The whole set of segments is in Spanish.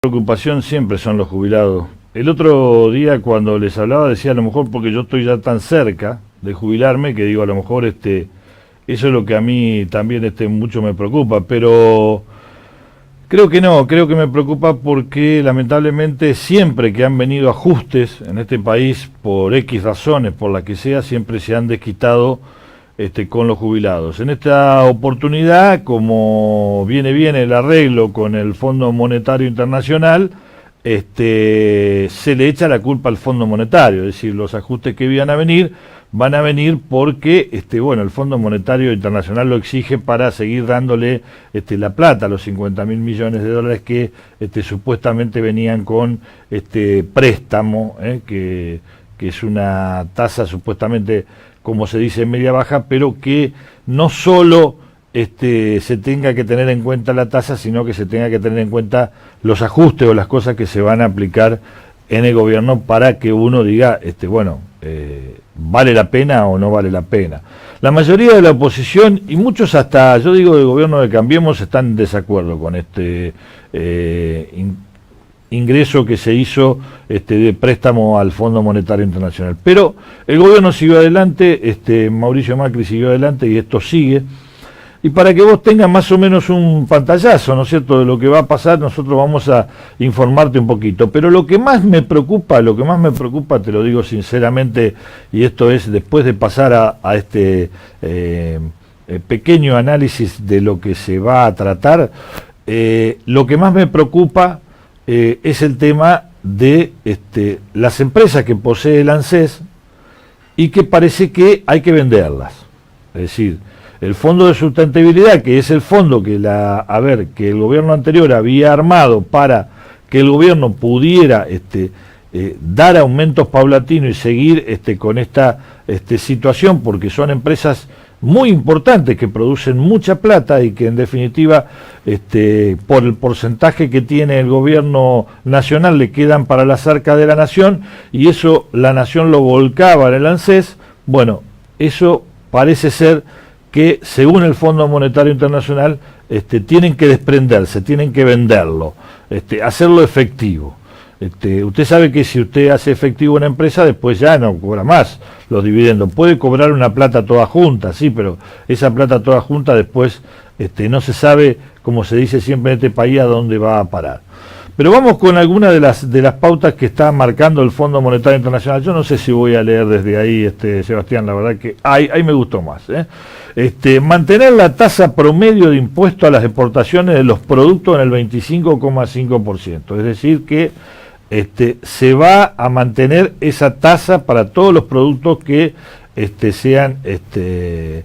Preocupación siempre son los jubilados. El otro día cuando les hablaba decía a lo mejor porque yo estoy ya tan cerca de jubilarme que digo a lo mejor eso es lo que a mí también mucho me preocupa, pero creo que no, creo que me preocupa porque lamentablemente siempre que han venido ajustes en este país por X razones, por la que sea, siempre se han desquitado con los jubilados. En esta oportunidad, como viene bien el arreglo con el Fondo Monetario Internacional, se le echa la culpa al Fondo Monetario, es decir, los ajustes que van a venir porque el Fondo Monetario Internacional lo exige para seguir dándole la plata, los 50.000 millones de dólares que supuestamente venían con préstamo, que es una tasa supuestamente, como se dice, media baja, pero que no solo se tenga que tener en cuenta la tasa, sino que se tenga que tener en cuenta los ajustes o las cosas que se van a aplicar en el gobierno para que uno diga, ¿vale la pena o no vale la pena? La mayoría de la oposición, y muchos hasta, yo digo, del gobierno de Cambiemos, están en desacuerdo con ingreso que se hizo de préstamo al Fondo Monetario Internacional. Pero el gobierno siguió adelante, Mauricio Macri siguió adelante y esto sigue. Y para que vos tengas más o menos un pantallazo, ¿no es cierto?, de lo que va a pasar, nosotros vamos a informarte un poquito. Pero lo que más me preocupa, te lo digo sinceramente, y esto es después de pasar a este pequeño análisis de lo que se va a tratar, lo que más me preocupa es el tema de las empresas que posee el ANSES y que parece que hay que venderlas. Es decir, el Fondo de Sustentabilidad, que es el fondo que el gobierno anterior había armado para que el gobierno pudiera dar aumentos paulatinos y seguir con esta situación, porque son empresas muy importantes que producen mucha plata y que en definitiva por el porcentaje que tiene el gobierno nacional le quedan para las arcas de la nación, y eso la nación lo volcaba en el ANSES. Bueno, eso parece ser que según el Fondo Monetario Internacional tienen que desprenderse, tienen que venderlo, hacerlo efectivo. Usted sabe que si usted hace efectivo una empresa, después ya no cobra más los dividendos. Puede cobrar una plata toda junta, sí, pero esa plata toda junta después no se sabe, como se dice siempre en este país, a dónde va a parar. Pero vamos con algunas de las pautas que está marcando el Fondo Monetario Internacional. Yo no sé si voy a leer desde ahí, Sebastián, la verdad que ahí me gustó más. Mantener la tasa promedio de impuesto a las exportaciones de los productos en el 25,5%. Es decir que se va a mantener esa tasa para todos los productos que sean de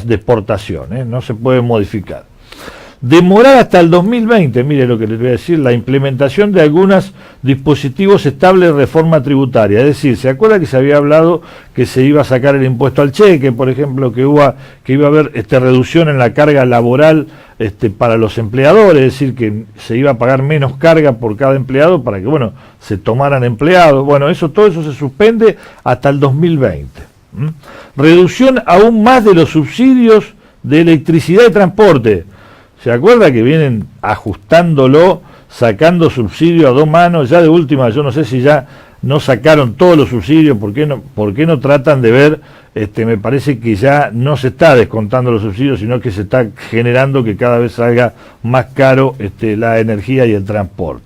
exportación, no se puede modificar. Demorar hasta el 2020, mire lo que les voy a decir, la implementación de algunos dispositivos estables de reforma tributaria. Es decir, ¿se acuerda que se había hablado que se iba a sacar el impuesto al cheque, por ejemplo, que iba a haber reducción en la carga laboral para los empleadores? Es decir, que se iba a pagar menos carga por cada empleado para que, se tomaran empleados. Bueno, todo eso se suspende hasta el 2020. Reducción aún más de los subsidios de electricidad y transporte. ¿Se acuerda que vienen ajustándolo, sacando subsidios a dos manos? Ya de última, yo no sé si ya no sacaron todos los subsidios, ¿por qué no tratan de ver? Me parece que ya no se está descontando los subsidios, sino que se está generando que cada vez salga más caro la energía y el transporte.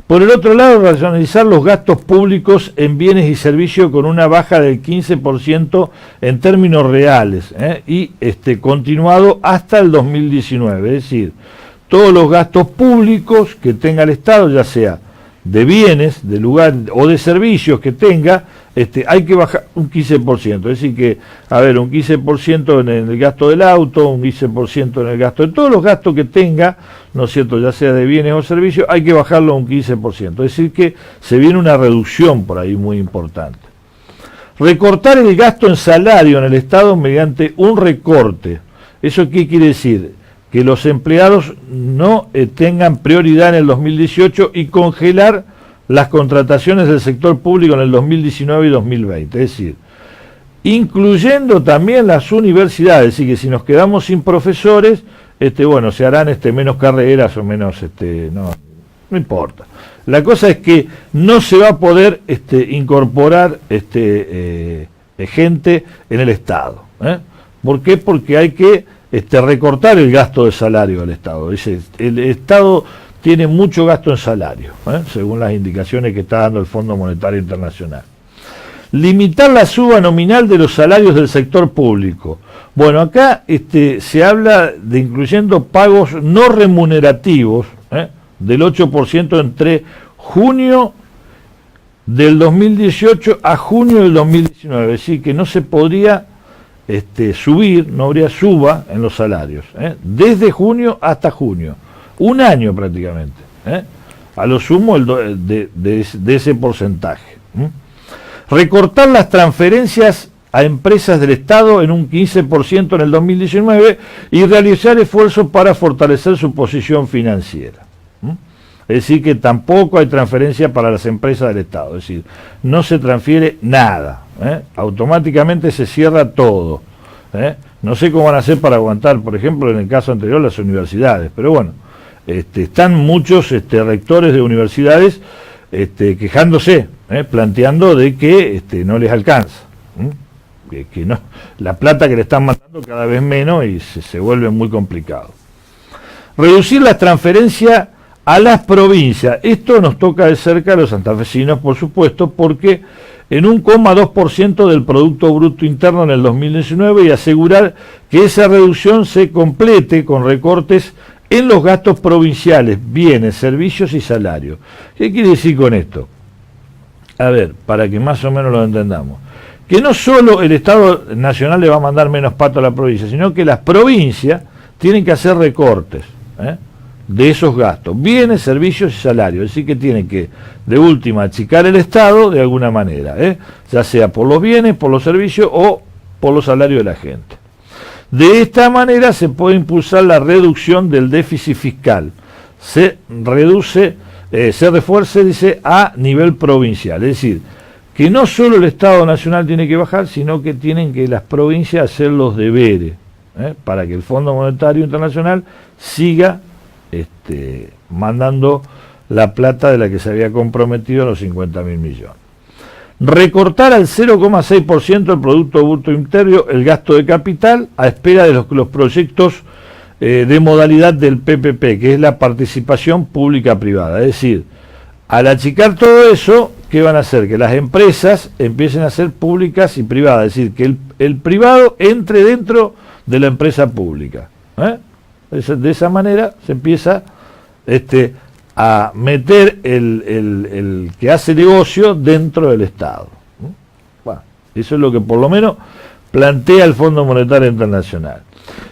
Por el otro lado, racionalizar los gastos públicos en bienes y servicios con una baja del 15% en términos reales, y continuado hasta el 2019. Es decir, todos los gastos públicos que tenga el Estado, ya sea de bienes, de lugar o de servicios que tenga, hay que bajar un 15%. Es decir que, un 15% en el gasto del auto, un 15% en el gasto de todos los gastos que tenga, ¿no es cierto?, ya sea de bienes o servicios, hay que bajarlo a un 15%. Es decir que se viene una reducción por ahí muy importante. Recortar el gasto en salario en el Estado mediante un recorte. ¿Eso qué quiere decir? Que los empleados no tengan prioridad en el 2018 y congelar las contrataciones del sector público en el 2019 y 2020. Es decir, incluyendo también las universidades, así que si nos quedamos sin profesores, se harán menos carreras o menos, no importa. La cosa es que no se va a poder incorporar gente en el Estado. ¿Por qué? Porque hay que recortar el gasto de salario del Estado. El Estado tiene mucho gasto en salario, según las indicaciones que está dando el Fondo Monetario Internacional. Limitar la suba nominal de los salarios del sector público. Bueno, acá se habla de incluyendo pagos no remunerativos, del 8% entre junio del 2018 a junio del 2019. Es decir, que no se podría subir, no habría suba en los salarios, desde junio hasta junio. Un año prácticamente, a lo sumo de ese porcentaje. Recortar las transferencias a empresas del Estado en un 15% en el 2019 y realizar esfuerzos para fortalecer su posición financiera. Es decir, que tampoco hay transferencia para las empresas del Estado, es decir, no se transfiere nada, automáticamente se cierra todo. No sé cómo van a hacer para aguantar, por ejemplo, en el caso anterior, las universidades, pero bueno, están muchos rectores de universidades quejándose, planteando de que no les alcanza, que no, la plata que le están mandando cada vez menos y se vuelve muy complicado. Reducir las transferencias a las provincias, esto nos toca de cerca a los santafesinos, por supuesto, porque en 1,2% del Producto Bruto Interno en el 2019 y asegurar que esa reducción se complete con recortes en los gastos provinciales, bienes, servicios y salarios. ¿Qué quiere decir con esto? A ver, para que más o menos lo entendamos. Que no solo el Estado Nacional le va a mandar menos pato a la provincia, sino que las provincias tienen que hacer recortes de esos gastos, bienes, servicios y salarios. Es decir, que tienen que, de última, achicar el Estado de alguna manera, ya sea por los bienes, por los servicios o por los salarios de la gente. De esta manera se puede impulsar la reducción del déficit fiscal. Se refuerce, dice, a nivel provincial. Es decir, que no solo el Estado Nacional tiene que bajar, sino que tienen que las provincias hacer los deberes, para que el Fondo Monetario Internacional siga mandando la plata de la que se había comprometido, los 50.000 millones. Recortar al 0,6% del Producto Bruto Interno el gasto de capital a espera de los proyectos de modalidad del PPP, que es la participación pública-privada. Es decir, al achicar todo eso, ¿qué van a hacer? Que las empresas empiecen a ser públicas y privadas, es decir, que el privado entre dentro de la empresa pública. De esa manera se empieza a meter el que hace negocio dentro del Estado. Bueno, eso es lo que por lo menos plantea el Fondo Monetario Internacional.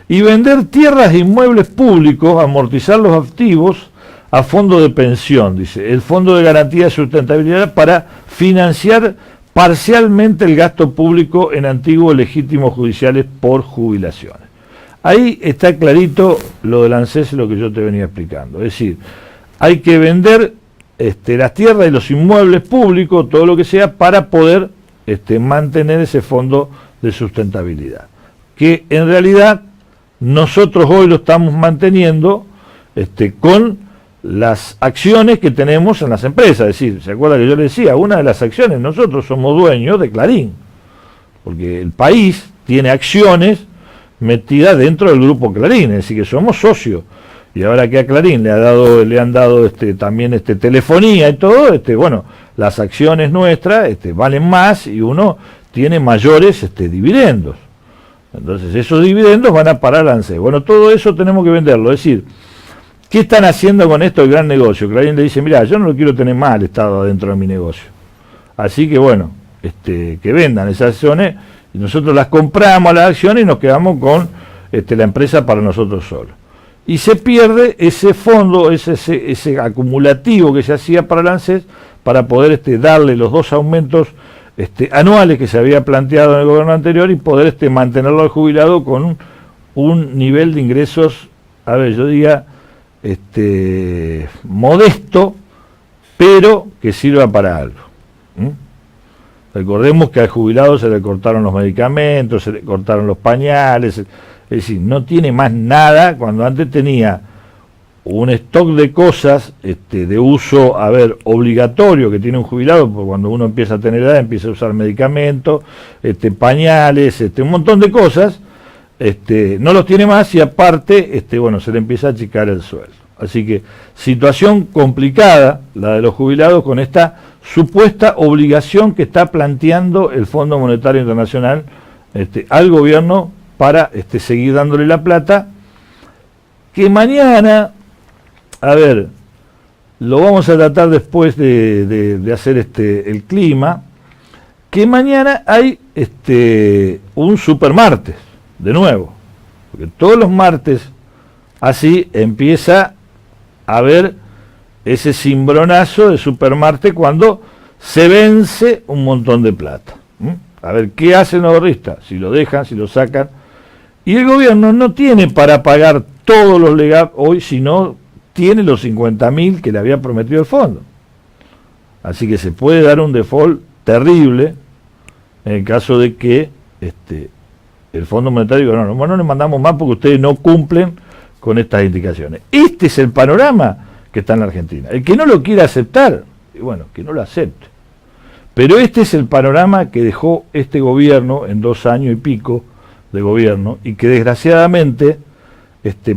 Y vender tierras e inmuebles públicos, amortizar los activos a fondo de pensión, dice, el Fondo de Garantía de Sustentabilidad, para financiar parcialmente el gasto público en antiguos legítimos judiciales por jubilaciones. Ahí está clarito lo del ANSES, lo que yo te venía explicando. Es decir, hay que vender las tierras y los inmuebles públicos, todo lo que sea, para poder mantener ese fondo de sustentabilidad. Que en realidad nosotros hoy lo estamos manteniendo con las acciones que tenemos en las empresas. Es decir, ¿se acuerda que yo le decía? Una de las acciones, nosotros somos dueños de Clarín, porque el país tiene acciones metidas dentro del grupo Clarín, es decir, que somos socios. Y ahora que a Clarín le han dado también telefonía y todo, bueno, las acciones nuestras valen más y uno tiene mayores dividendos. Entonces esos dividendos van a parar al ANSES. Bueno, todo eso tenemos que venderlo. Es decir, ¿qué están haciendo con esto el gran negocio? Clarín le dice, mira, yo no lo quiero tener más al Estado dentro de mi negocio. Así que bueno, que vendan esas acciones y nosotros las compramos a las acciones y nos quedamos con la empresa para nosotros solos. Y se pierde ese fondo, ese acumulativo que se hacía para el ANSES, para poder darle los 2 aumentos anuales que se había planteado en el gobierno anterior y poder mantenerlo al jubilado con un nivel de ingresos, a ver, yo diría, modesto, pero que sirva para algo. Recordemos que al jubilado se le cortaron los medicamentos, se le cortaron los pañales, es decir, no tiene más nada cuando antes tenía un stock de cosas de uso, obligatorio que tiene un jubilado, porque cuando uno empieza a tener edad empieza a usar medicamentos, pañales, un montón de cosas, no los tiene más y aparte, se le empieza a achicar el sueldo. Así que situación complicada la de los jubilados con esta supuesta obligación que está planteando el Fondo Monetario Internacional al gobierno para seguir dándole la plata, que mañana, lo vamos a tratar después de hacer el clima, que mañana hay un supermartes, de nuevo, porque todos los martes así empieza a haber ese cimbronazo de supermartes cuando se vence un montón de plata. A ver, ¿qué hacen los ahorristas? Si lo dejan, si lo sacan. Y el gobierno no tiene para pagar todos los legados hoy, sino tiene los 50.000 que le había prometido el fondo. Así que se puede dar un default terrible en el caso de que el Fondo Monetario diga, no le mandamos más porque ustedes no cumplen con estas indicaciones. Este es el panorama que está en la Argentina. El que no lo quiera aceptar, y bueno, que no lo acepte. Pero este es el panorama que dejó este gobierno en 2 años y pico de gobierno, y que desgraciadamente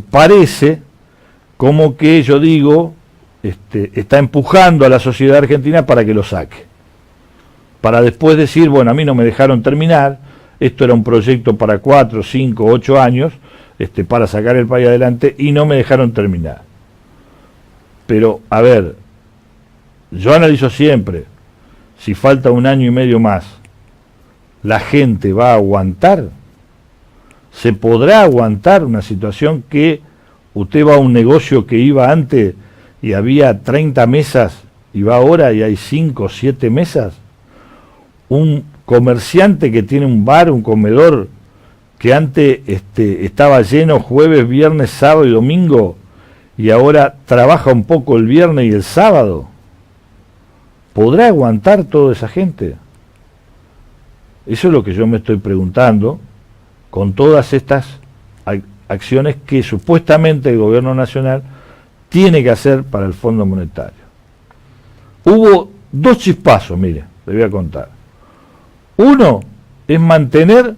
parece como que, yo digo, está empujando a la sociedad argentina para que lo saque. Para después decir, bueno, a mí no me dejaron terminar, esto era un proyecto para 4, 5, 8 años, para sacar el país adelante, y no me dejaron terminar. Pero, yo analizo siempre, si falta 1 año y medio más, ¿la gente va a aguantar? ¿Se podrá aguantar una situación que usted va a un negocio que iba antes y había 30 mesas y va ahora y hay 5 o 7 mesas? Un comerciante que tiene un bar, un comedor, que antes estaba lleno jueves, viernes, sábado y domingo, y ahora trabaja un poco el viernes y el sábado, ¿podrá aguantar toda esa gente? Eso es lo que yo me estoy preguntando con todas estas acciones que supuestamente el gobierno nacional tiene que hacer para el Fondo Monetario. Hubo 2 chispazos, mire, le voy a contar. Uno es mantener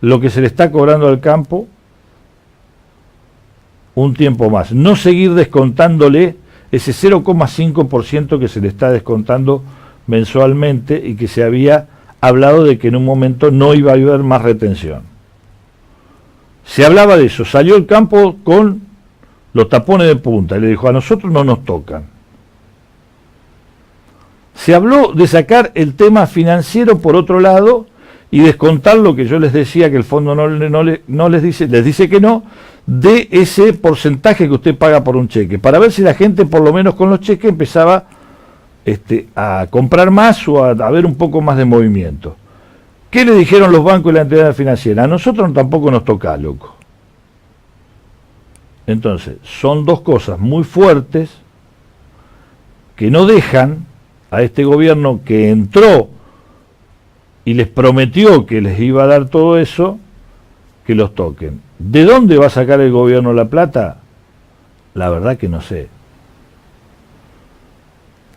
lo que se le está cobrando al campo un tiempo más, no seguir descontándole ese 0,5% que se le está descontando mensualmente y que se había hablado de que en un momento no iba a haber más retención. Se hablaba de eso, salió el campo con los tapones de punta y le dijo, a nosotros no nos tocan. Se habló de sacar el tema financiero por otro lado y descontar lo que yo les decía que el fondo no les dice que no, de ese porcentaje que usted paga por un cheque, para ver si la gente por lo menos con los cheques empezaba a comprar más o a ver un poco más de movimiento. ¿Qué le dijeron los bancos y la entidad financiera? A nosotros tampoco nos toca, loco. Entonces, son 2 cosas muy fuertes que no dejan a este gobierno que entró y les prometió que les iba a dar todo eso, que los toquen. ¿De dónde va a sacar el gobierno la plata? La verdad que no sé.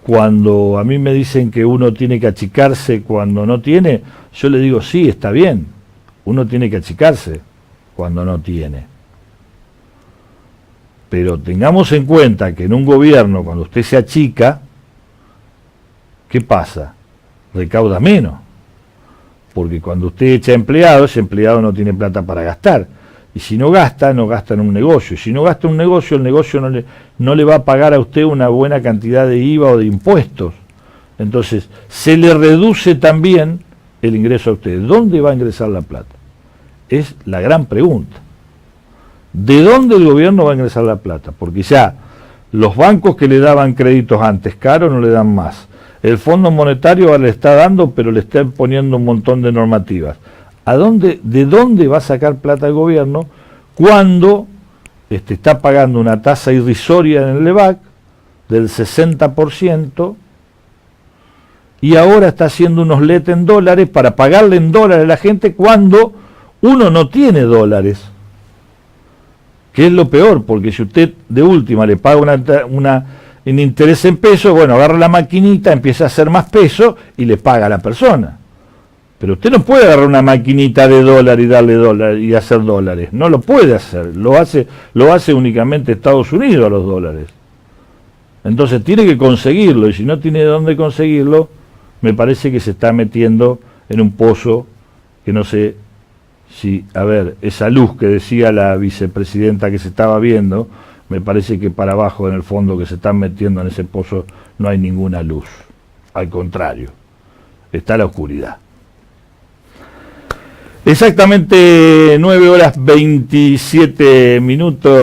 Cuando a mí me dicen que uno tiene que achicarse cuando no tiene, yo le digo, sí, está bien, uno tiene que achicarse cuando no tiene. Pero tengamos en cuenta que en un gobierno, cuando usted se achica, ¿qué pasa? Recauda menos. Porque cuando usted echa empleado, ese empleado no tiene plata para gastar. Y si no gasta en un negocio. Y si no gasta en un negocio, el negocio no le va a pagar a usted una buena cantidad de IVA o de impuestos. Entonces, se le reduce también el ingreso a usted. ¿Dónde va a ingresar la plata? Es la gran pregunta. ¿De dónde el gobierno va a ingresar la plata? Porque ya los bancos que le daban créditos antes caros no le dan más. El Fondo Monetario ahora le está dando, pero le está poniendo un montón de normativas. ¿De dónde va a sacar plata el gobierno cuando está pagando una tasa irrisoria en el LEVAC del 60% y ahora está haciendo unos LET en dólares para pagarle en dólares a la gente cuando uno no tiene dólares? que es lo peor, porque si usted de última le paga un interés en pesos, bueno, agarra la maquinita, empieza a hacer más peso y le paga a la persona. Pero usted no puede agarrar una maquinita de dólar y darle dólar y hacer dólares. No lo puede hacer. Lo hace únicamente Estados Unidos a los dólares. Entonces tiene que conseguirlo, y si no tiene de dónde conseguirlo, me parece que se está metiendo en un pozo que no sé si, a ver, esa luz que decía la vicepresidenta que se estaba viendo, me parece que para abajo en el fondo que se están metiendo en ese pozo no hay ninguna luz. Al contrario, está la oscuridad. Exactamente 9 horas 27 minutos.